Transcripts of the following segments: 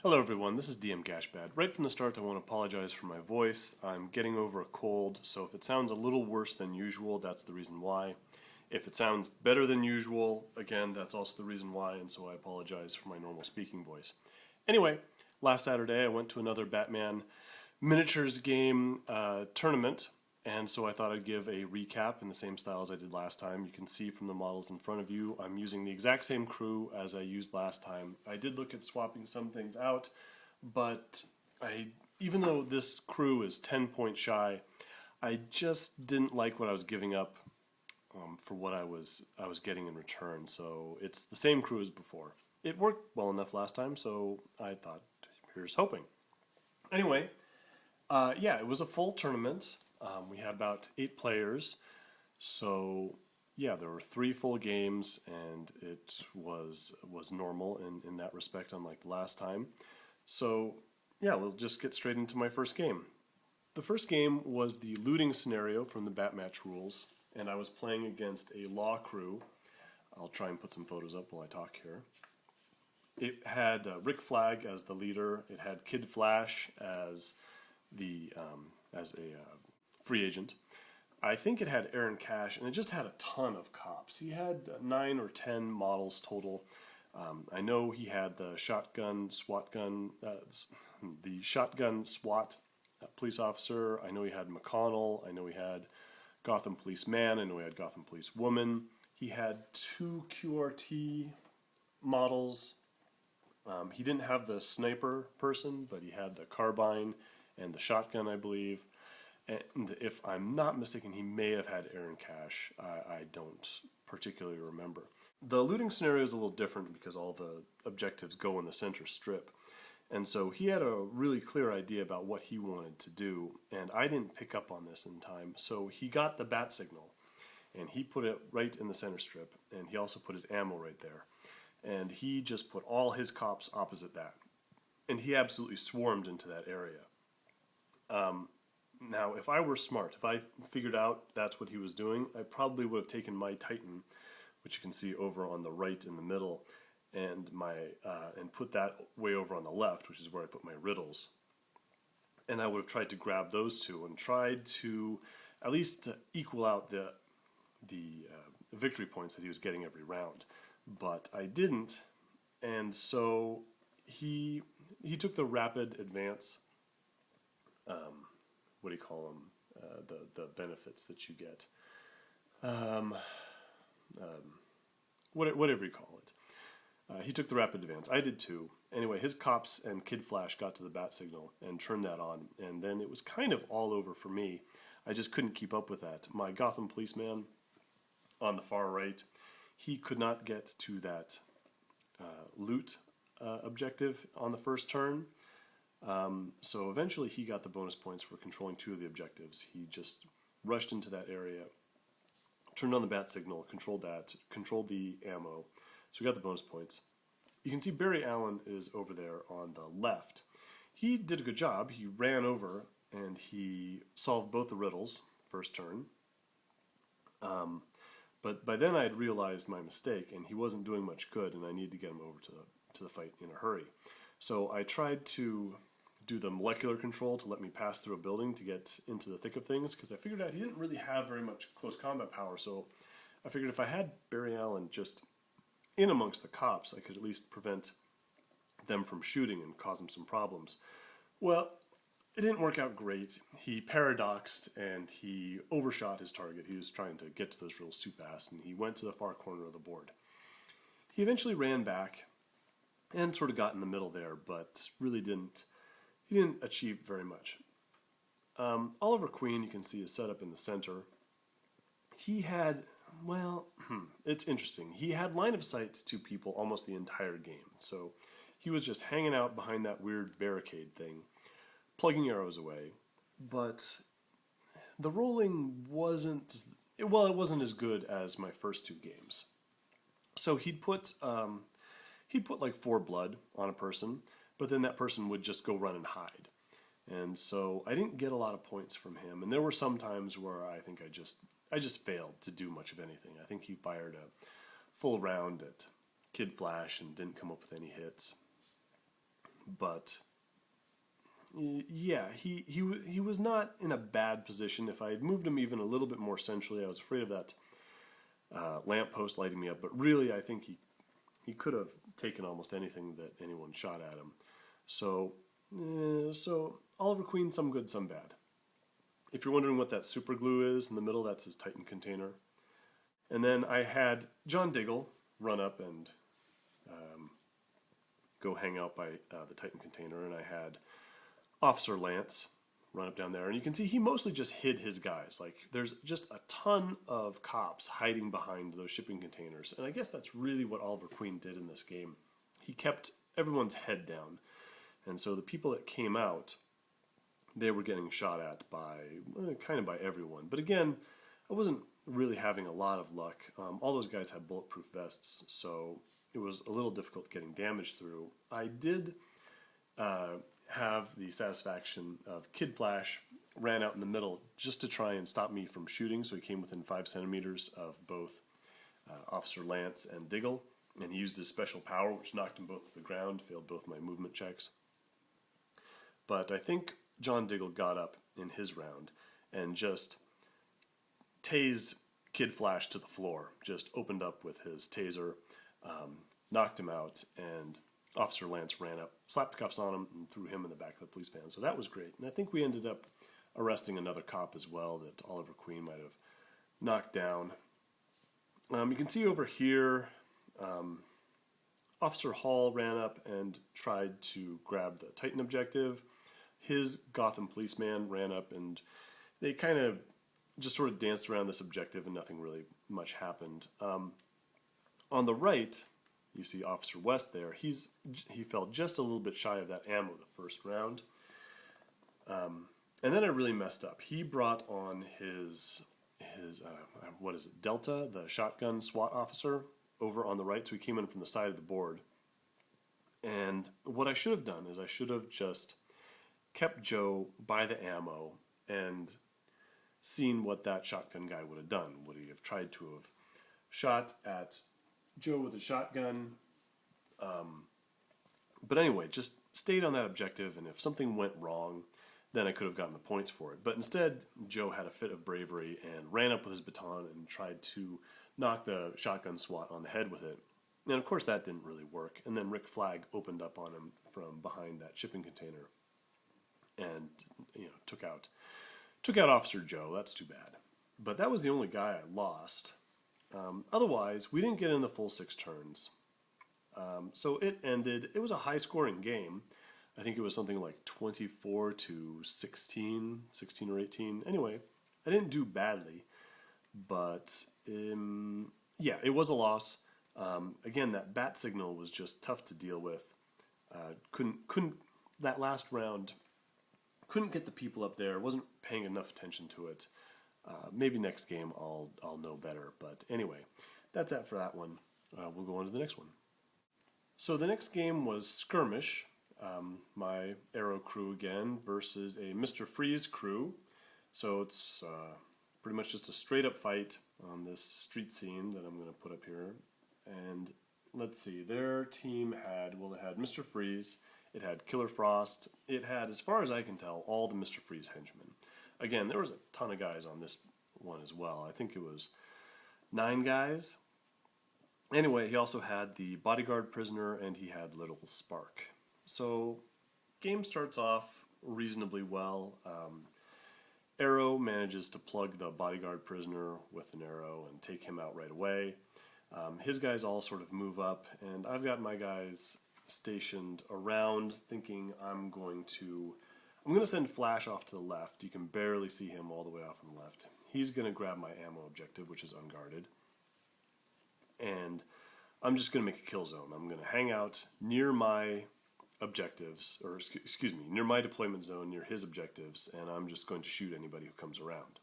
Hello everyone, this is DM Gashbad. Right from the start I want to apologize for my voice. I'm getting over a cold, so if it sounds a little worse than usual, that's the reason why. If it sounds better than usual, again, that's also the reason why, and so I apologize for my normal speaking voice. Anyway, last Saturday I went to another Batman miniatures game tournament, and so I thought I'd give a recap in the same style as I did last time. You can see from the models in front of you, I'm using the exact same crew as I used last time. I did look at swapping some things out, but even though this crew is 10 points shy, I just didn't like what I was giving up for what I was getting in return. So it's the same crew as before. It worked well enough last time, so I thought, here's hoping. Anyway, yeah, it was a full tournament. We had about 8 players, so yeah, there were 3 full games, and it was normal in that respect, unlike the last time. So yeah, we'll just get straight into my first game. The first game was the looting scenario from the Batmatch rules, and I was playing against a law crew. I'll try and put some photos up while I talk here. It had Rick Flag as the leader. It had Kid Flash as the as a free agent. I think it had Aaron Cash, and it just had a ton of cops. He had 9 or 10 models total. I know he had the shotgun SWAT police officer. I know he had McConnell. I know he had Gotham Police Man. I know he had Gotham Police Woman. He had 2 QRT models. He didn't have the sniper person, but he had the carbine and the shotgun, I believe. And if I'm not mistaken, he may have had Aaron Cash. I don't particularly remember. The looting scenario is a little different because all the objectives go in the center strip. And so he had a really clear idea about what he wanted to do, and I didn't pick up on this in time. So he got the bat signal, and he put it right in the center strip, and he also put his ammo right there. And he just put all his cops opposite that. And he absolutely swarmed into that area. Now, if I were smart, if I figured out that's what he was doing, I probably would have taken my Titan, which you can see over on the right in the middle, and put that way over on the left, which is where I put my riddles. And I would have tried to grab those two and tried to at least equal out the victory points that he was getting every round. But I didn't, and so he took the rapid advance. What do you call them? The benefits that you get. Whatever you call it. He took the rapid advance. I did too. Anyway, his cops and Kid Flash got to the bat signal and turned that on, and then it was kind of all over for me. I just couldn't keep up with that. My Gotham policeman on the far right, he could not get to that loot objective on the first turn. So eventually he got the bonus points for controlling 2 of the objectives. He just rushed into that area, turned on the bat signal, controlled the ammo, so we got the bonus points. You can see Barry Allen is over there on the left. He did a good job. He ran over and he solved both the riddles first turn. But by then I had realized my mistake, and he wasn't doing much good, and I needed to get him over to the fight in a hurry. So I tried to do the molecular control to let me pass through a building to get into the thick of things, because I figured out he didn't really have very much close combat power, so I figured if I had Barry Allen just in amongst the cops, I could at least prevent them from shooting and cause them some problems. Well, it didn't work out great. He paradoxed and he overshot his target. He was trying to get to those riddles too fast, and he went to the far corner of the board. He eventually ran back and sort of got in the middle there, but really didn't achieve very much. Oliver Queen, you can see, is set up in the center. He had, it's interesting. He had line of sight to people almost the entire game, so he was just hanging out behind that weird barricade thing, plugging arrows away. But the rolling wasn't as good as my first 2 games. So he'd put like 4 blood on a person, but then that person would just go run and hide. And so I didn't get a lot of points from him. And there were some times where I think I just failed to do much of anything. I think he fired a full round at Kid Flash and didn't come up with any hits. but yeah, he was not in a bad position. If I had moved him even a little bit more centrally, I was afraid of that lamppost lighting me up. But really, I think he could have taken almost anything that anyone shot at him. So Oliver Queen, some good, some bad. If you're wondering what that super glue is in the middle, that's his Titan container. And then I had John Diggle run up and go hang out by the Titan container, and I had Officer Lance run up down there. And you can see he mostly just hid his guys. Like, there's just a ton of cops hiding behind those shipping containers. And I guess that's really what Oliver Queen did in this game. He kept everyone's head down. And so the people that came out, they were getting shot at by kind of by everyone. But again, I wasn't really having a lot of luck. All those guys had bulletproof vests, so it was a little difficult getting damage through. I did have the satisfaction of Kid Flash ran out in the middle just to try and stop me from shooting, so he came within 5 centimeters of both Officer Lance and Diggle, and he used his special power, which knocked them both to the ground, failed both my movement checks. But I think John Diggle got up in his round and just tased Kid Flash to the floor, just opened up with his taser, knocked him out, and Officer Lance ran up, slapped the cuffs on him, and threw him in the back of the police van. So that was great. And I think we ended up arresting another cop as well that Oliver Queen might have knocked down. You can see over here, Officer Hall ran up and tried to grab the Titan objective. His Gotham policeman ran up, and they kind of just sort of danced around this objective, and nothing really much happened. On the right, you see Officer West there. He fell just a little bit shy of that ammo the first round. And then I really messed up. He brought on his what is it, Delta, the shotgun SWAT officer, over on the right, so he came in from the side of the board. And what I should have done is I should have just kept Joe by the ammo and seen what that shotgun guy would have done. Would he have tried to have shot at Joe with a shotgun? But anyway, just stayed on that objective, and if something went wrong, then I could have gotten the points for it. But instead, Joe had a fit of bravery and ran up with his baton and tried to knock the shotgun SWAT on the head with it. And of course that didn't really work. And then Rick Flag opened up on him from behind that shipping container and took out Officer Joe. That's too bad. But that was the only guy I lost. Otherwise, we didn't get in the full 6 turns. So it ended. It was a high-scoring game. I think it was something like 24 to 16 or 18. Anyway, I didn't do badly, but yeah, it was a loss. Again, that bat signal was just tough to deal with. Couldn't that last round. Couldn't get the people up there. Wasn't paying enough attention to it. Maybe next game I'll know better. But anyway, that's it for that one. We'll go on to the next one. So the next game was Skirmish. My Arrow crew again versus a Mr. Freeze crew. So it's pretty much just a straight up fight on this street scene that I'm going to put up here. And let's see, their team had Mr. Freeze, it had Killer Frost, it had, as far as I can tell, all the Mr. Freeze henchmen. Again, there was a ton of guys on this one as well. I think it was 9 guys. Anyway, he also had the bodyguard prisoner, and he had Little Spark. So, game starts off reasonably well. Arrow manages to plug the bodyguard prisoner with an arrow and take him out right away. His guys all sort of move up, and I've got my guys stationed around, thinking I'm going to send Flash off to the left. You can barely see him all the way off on the left. He's going to grab my ammo objective, which is unguarded. And I'm just going to make a kill zone. I'm going to hang out near my objectives, or excuse me, near my deployment zone, near his objectives, and I'm just going to shoot anybody who comes around.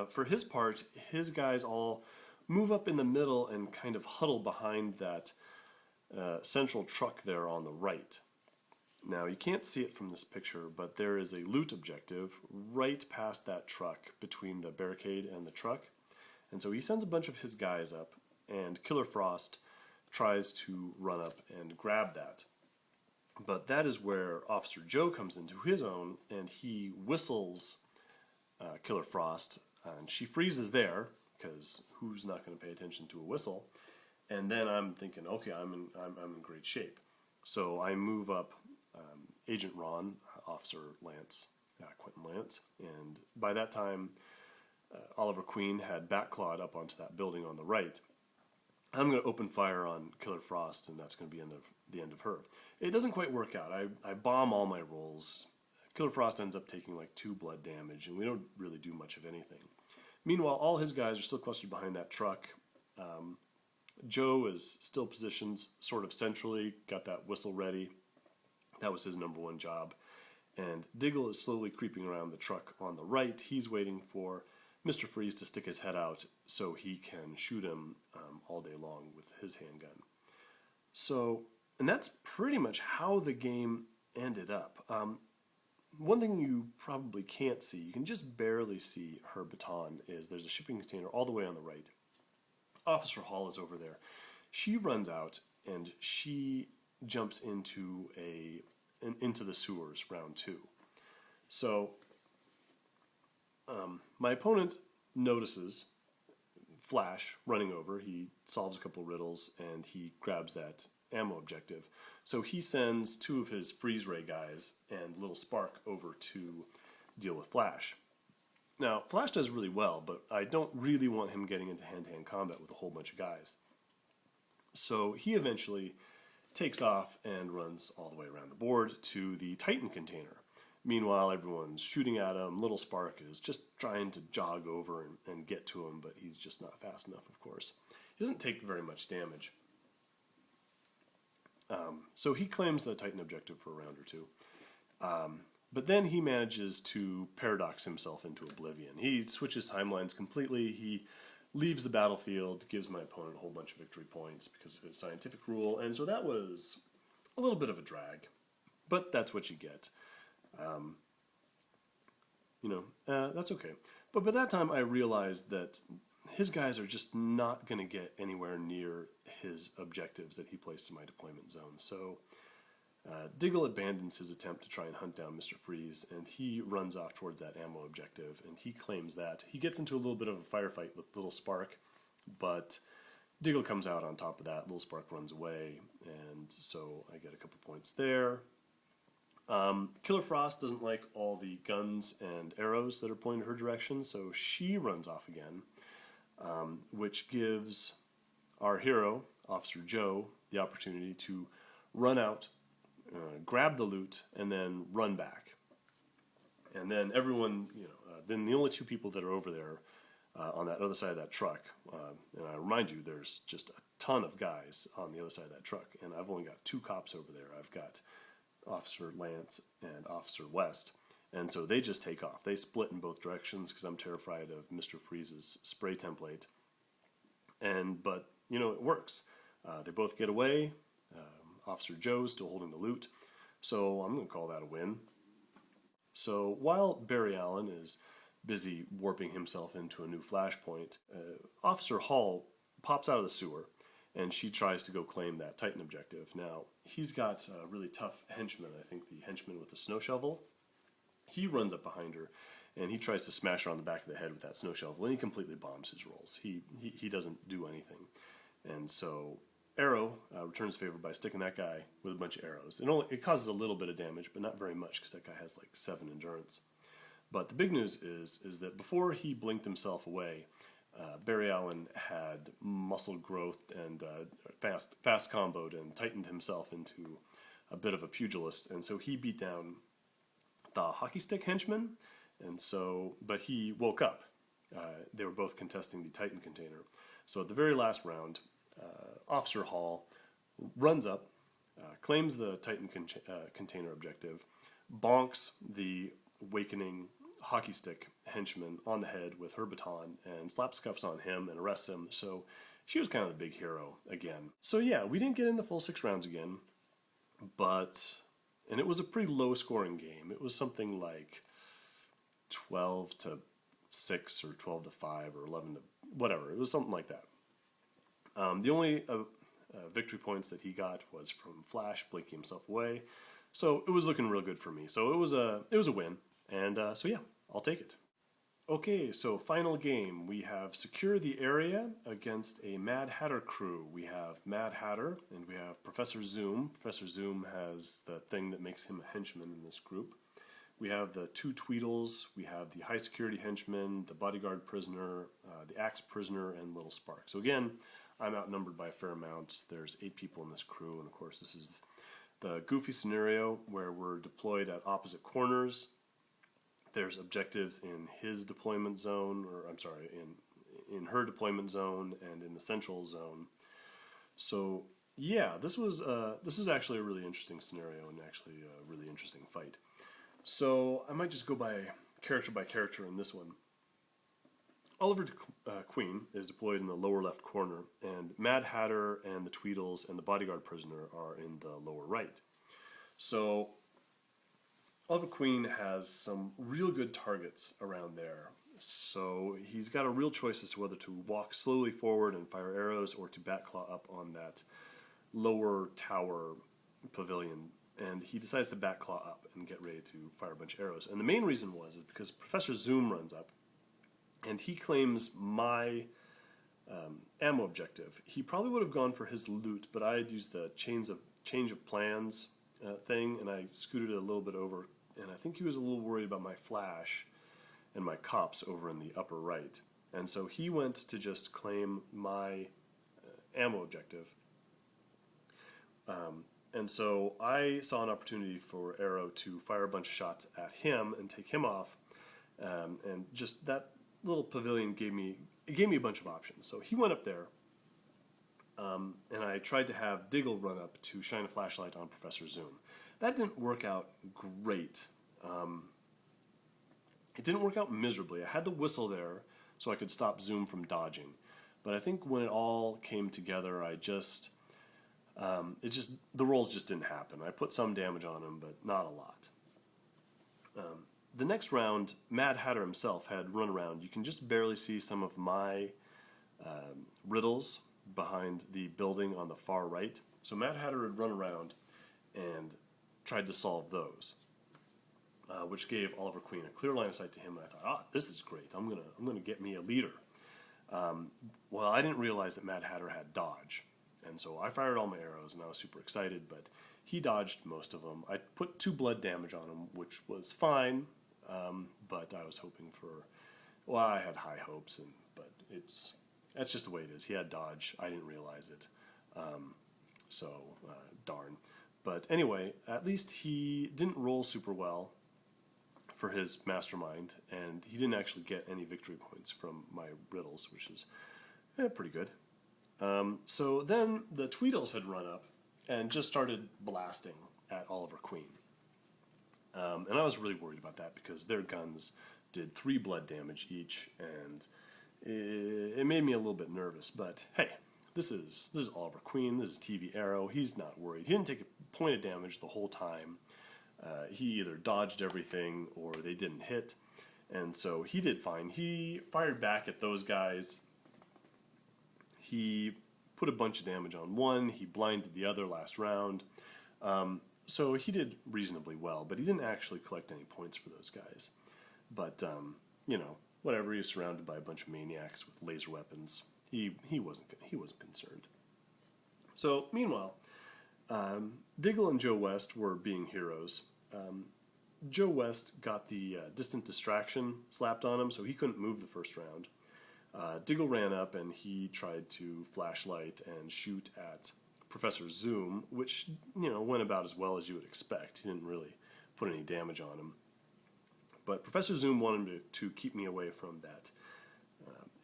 For his part, his guys all move up in the middle and kind of huddle behind that central truck there on the right. Now, you can't see it from this picture, but there is a loot objective right past that truck between the barricade and the truck. And so he sends a bunch of his guys up, and Killer Frost tries to run up and grab that. But that is where Officer Joe comes into his own, and he whistles Killer Frost, and she freezes there, because who's not going to pay attention to a whistle? And then I'm thinking, okay, I'm in great shape. So I move up Agent Ron, Officer Lance, Quentin Lance, and by that time, Oliver Queen had backclawed up onto that building on the right. I'm going to open fire on Killer Frost, and that's going to be the end of her. It doesn't quite work out. I bomb all my rolls. Killer Frost ends up taking like 2 blood damage, and we don't really do much of anything. Meanwhile, all his guys are still clustered behind that truck. Joe is still positioned sort of centrally, got that whistle ready. That was his number one job. And Diggle is slowly creeping around the truck on the right. He's waiting for Mr. Freeze to stick his head out so he can shoot him all day long with his handgun. So, and that's pretty much how the game ended up. One thing you probably can't see, you can just barely see her baton, is there's a shipping container all the way on the right. Officer Hall is over there. She runs out and she jumps into the sewers, round 2. So my opponent notices Flash running over. He solves a couple riddles and he grabs that ammo objective. So he sends 2 of his freeze ray guys and Little Spark over to deal with Flash. Now, Flash does really well, but I don't really want him getting into hand-to-hand combat with a whole bunch of guys. So he eventually takes off and runs all the way around the board to the Titan container. Meanwhile, everyone's shooting at him. Little Spark is just trying to jog over and get to him, but he's just not fast enough, of course. He doesn't take very much damage. So he claims the Titan objective for a round or 2. But then he manages to paradox himself into oblivion. He switches timelines completely. He leaves the battlefield, gives my opponent a whole bunch of victory points because of his scientific rule, and so that was a little bit of a drag. But that's what you get. That's okay. But by that time I realized that his guys are just not going to get anywhere near his objectives that he placed in my deployment zone. So Diggle abandons his attempt to try and hunt down Mr. Freeze, and he runs off towards that ammo objective, and he claims that. He gets into a little bit of a firefight with Little Spark, but Diggle comes out on top of that. Little Spark runs away, and so I get a couple points there. Killer Frost doesn't like all the guns and arrows that are pointed her direction, so she runs off again, which gives our hero, Officer Joe, the opportunity to run out, grab the loot, and then run back. And then everyone, then the only 2 people that are over there on that other side of that truck, and I remind you, there's just a ton of guys on the other side of that truck, and I've only got 2 cops over there. I've got Officer Lance and Officer West, and so they just take off. They split in both directions because I'm terrified of Mr. Freeze's spray template. But it works. They both get away. Officer Joe's still holding the loot, so I'm going to call that a win. So while Barry Allen is busy warping himself into a new flashpoint, Officer Hall pops out of the sewer, and she tries to go claim that Titan objective. Now, he's got a really tough henchman, I think the henchman with the snow shovel. He runs up behind her, and he tries to smash her on the back of the head with that snow shovel, and he completely bombs his rolls. He doesn't do anything. And so Arrow returns favor by sticking that guy with a bunch of arrows. It causes a little bit of damage, but not very much because that guy has like 7 endurance. But the big news is that before he blinked himself away, Barry Allen had muscle growth and fast comboed and tightened himself into a bit of a pugilist, and so he beat down the hockey stick henchman, but he woke up. They were both contesting the Titan container. So at the very last round, Officer Hall runs up, claims the Titan container objective, bonks the awakening hockey stick henchman on the head with her baton, and slaps cuffs on him and arrests him. So she was kind of the big hero again. So yeah, we didn't get in the full 6 rounds again, and it was a pretty low scoring game. It was something like 12-6 or 12-5 or 11 to whatever. It was something like that. The only victory points that he got was from Flash blinking himself away. So it was looking real good for me. So it was a win, and so yeah, I'll take it. Okay, so final game. We have Secure the Area against a Mad Hatter crew. We have Mad Hatter and we have Professor Zoom. Professor Zoom has the thing that makes him a henchman in this group. We have the two Tweedles, we have the high security henchman, the bodyguard prisoner, the axe prisoner, and Little Spark. So again, I'm outnumbered by a fair amount. There's 8 people in this crew, and of course this is the goofy scenario where we're deployed at opposite corners. There's objectives in his deployment zone, or I'm sorry, in her deployment zone and in the central zone. So yeah, this was actually a really interesting scenario and actually a really interesting fight. So I might just go by character in this one. Oliver Queen is deployed in the lower left corner, and Mad Hatter and the Tweedles and the bodyguard prisoner are in the lower right. So Oliver Queen has some real good targets around there. So he's got a real choice as to whether to walk slowly forward and fire arrows or to backclaw up on that lower tower pavilion. And he decides to backclaw up and get ready to fire a bunch of arrows. And the main reason is because Professor Zoom runs up and he claims my ammo objective. He probably would have gone for his loot, but I had used the change of plans thing, and I scooted it a little bit over. And I think he was a little worried about my flash and my cops over in the upper right. And so he went to just claim my ammo objective. And so I saw an opportunity for Arrow to fire a bunch of shots at him and take him off. And just that little pavilion gave me a bunch of options. So he went up there, and I tried to have Diggle run up to shine a flashlight on Professor Zoom. That didn't work out great. It didn't work out miserably. I had the whistle there so I could stop Zoom from dodging. But I think when it all came together, the rolls just didn't happen. I put some damage on him, but not a lot. The next round, Mad Hatter himself had run around. You can just barely see some of my riddles behind the building on the far right. So Mad Hatter had run around and tried to solve those, which gave Oliver Queen a clear line of sight to him. And I thought, this is great. I'm gonna get me a leader. Well, I didn't realize that Mad Hatter had dodge, and so I fired all my arrows, and I was super excited. But he dodged most of them. I put 2 blood damage on him, which was fine. But I was hoping for, well, I had high hopes, but that's just the way it is. He had dodge. I didn't realize it. Darn. But anyway, at least he didn't roll super well for his mastermind, and he didn't actually get any victory points from my riddles, which is pretty good. So then the Tweedles had run up and just started blasting at Oliver Queen. And I was really worried about that because their guns did 3 blood damage each, and it made me a little bit nervous. But hey, this is Oliver Queen. This is TV Arrow. He's not worried. He didn't take a point of damage the whole time. He either dodged everything or they didn't hit, and so he did fine. He fired back at those guys. He put a bunch of damage on one. He blinded the other last round. So he did reasonably well, but he didn't actually collect any points for those guys. But, whatever, he was surrounded by a bunch of maniacs with laser weapons. He wasn't concerned. So, meanwhile, Diggle and Joe West were being heroes. Joe West got the distant distraction slapped on him, so he couldn't move the first round. Diggle ran up and he tried to flashlight and shoot at Professor Zoom, which, went about as well as you would expect. He didn't really put any damage on him. But Professor Zoom wanted to keep me away from that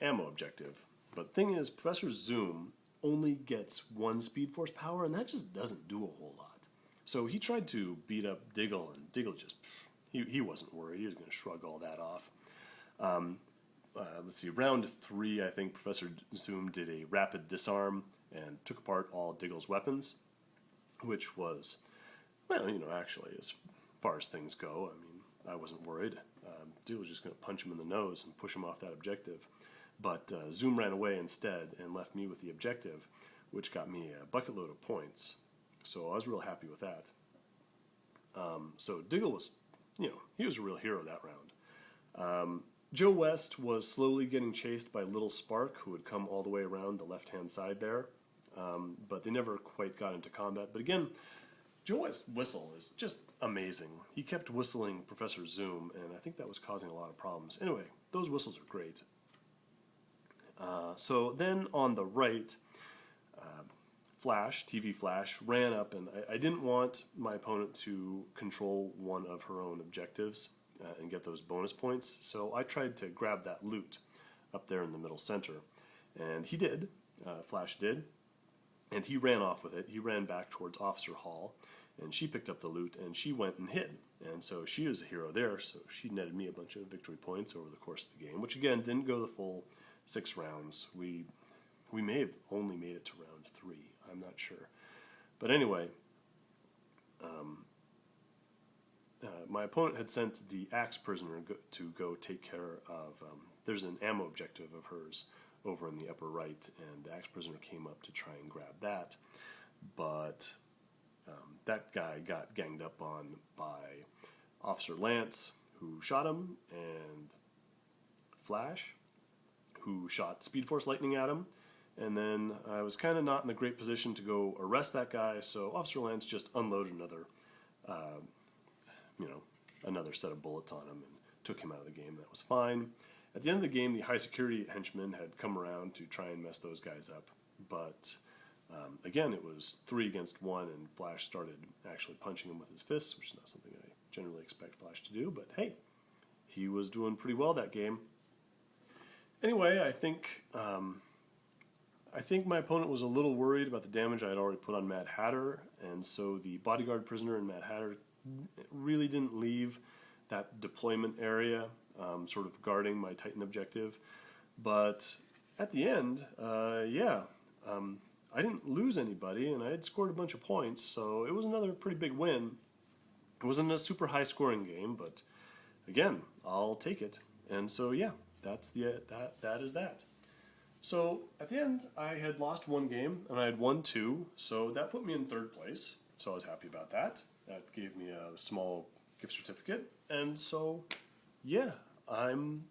ammo objective. But the thing is, Professor Zoom only gets 1 Speed Force power, and that just doesn't do a whole lot. So he tried to beat up Diggle, and Diggle just, he wasn't worried. He was going to shrug all that off. Let's see, round 3, I think Professor Zoom did a rapid disarm and took apart all Diggle's weapons, which was, actually, as far as things go, I wasn't worried. Diggle was just going to punch him in the nose and push him off that objective. But Zoom ran away instead and left me with the objective, which got me a bucket load of points. So I was real happy with that. So Diggle was, he was a real hero that round. Joe West was slowly getting chased by Little Spark, who would come all the way around the left-hand side there. But they never quite got into combat. But again, Joe West's whistle is just amazing. He kept whistling Professor Zoom, and I think that was causing a lot of problems. Anyway, those whistles are great. So then on the right, TV Flash, ran up, and I didn't want my opponent to control one of her own objectives and get those bonus points, so I tried to grab that loot up there in the middle center. And he did, Flash did, and he ran off with it. He ran back towards Officer Hall, and she picked up the loot, and she went and hid. And so she was a hero there, so she netted me a bunch of victory points over the course of the game, which again didn't go the full 6 rounds. We may have only made it to round 3. I'm not sure. But anyway, my opponent had sent the Axe Prisoner to go take care of, there's an ammo objective of hers over in the upper right, and the Axe Prisoner came up to try and grab that. But that guy got ganged up on by Officer Lance, who shot him, and Flash, who shot Speed Force Lightning at him. And then I was kind of not in a great position to go arrest that guy, so Officer Lance just unloaded another set of bullets on him and took him out of the game. That was fine. At the end of the game, the high security henchmen had come around to try and mess those guys up. But again, it was 3 against 1, and Flash started actually punching him with his fists, which is not something I generally expect Flash to do. But hey, he was doing pretty well that game. Anyway, I think my opponent was a little worried about the damage I had already put on Mad Hatter, and so the bodyguard prisoner and Mad Hatter really didn't leave that deployment area, sort of guarding my Titan objective. But at the end, I didn't lose anybody, and I had scored a bunch of points, so it was another pretty big win. It wasn't a super high scoring game, but again, I'll take it. And so yeah, that is that. So at the end, I had lost 1 game, and I had won 2, so that put me in 3rd place. So I was happy about that. That gave me a small gift certificate, and so yeah, I'm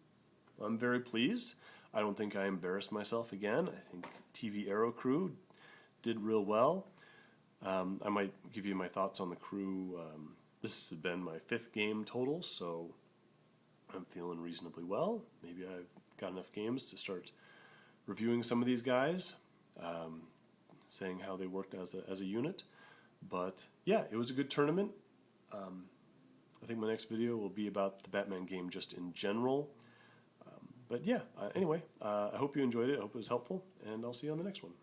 very pleased. I don't think I embarrassed myself again. I think TV Aero Crew did real well. I might give you my thoughts on the crew. This has been my 5th game total, so I'm feeling reasonably well. Maybe I've got enough games to start reviewing some of these guys, saying how they worked as a unit. But yeah, it was a good tournament. I think my next video will be about the Batman game just in general. But yeah, anyway, I hope you enjoyed it. I hope it was helpful, and I'll see you on the next one.